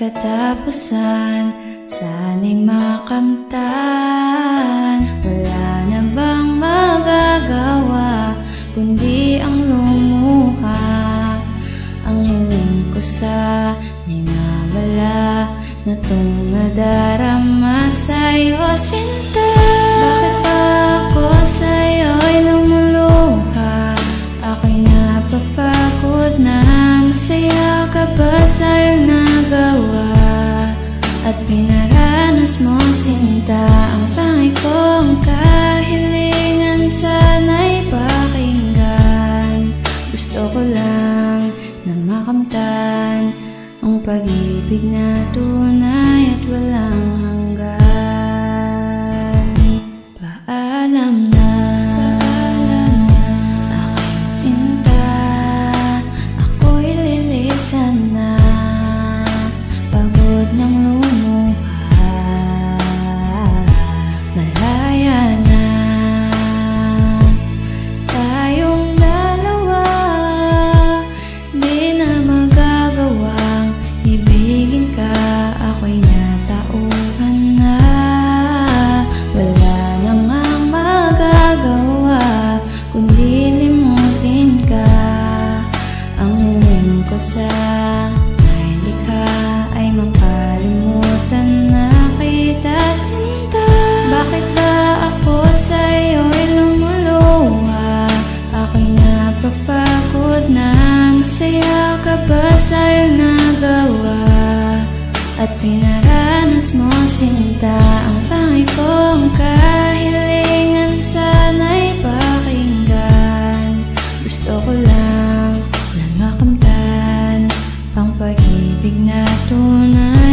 katapusan, sana'y makamtan. Wala na bang magagawa kundi ang lumuha? Ang hiling ko sana'y mawala na itong nadarama sa'yo, sinta. Bakit ba ako sa'yo'y lumuluha? Ako'y napapagod na. Masaya ka ba sa'yo nagawa at pinaranas mo, sinta? Ang tangi kong kahilingan sana'y pakinggan. Gusto ko lang na makamtan ang pag-ibig na tunay at walang hanggan. Paalam na, aking sinta, ako'y lilisan na. Pagod ng lumuha, malaya na tayong dalawa. Di na magagawang ibigin ka, ako'y natauhan na. Wala na ngang magagawa kundi limutin ka. Ang hiling ko sa may likha ay makalimutan na kita, sinta. Bakit ba ako sa'yo'y lumuluha? Ako'y napapagod na. Masaya ka ba sa'yo nagawa at pinaranas mo, sinta? Ang tangi kong kahilingan sana'y pakinggan. Gusto ko lang na makamtan ang pag-ibig na tunay.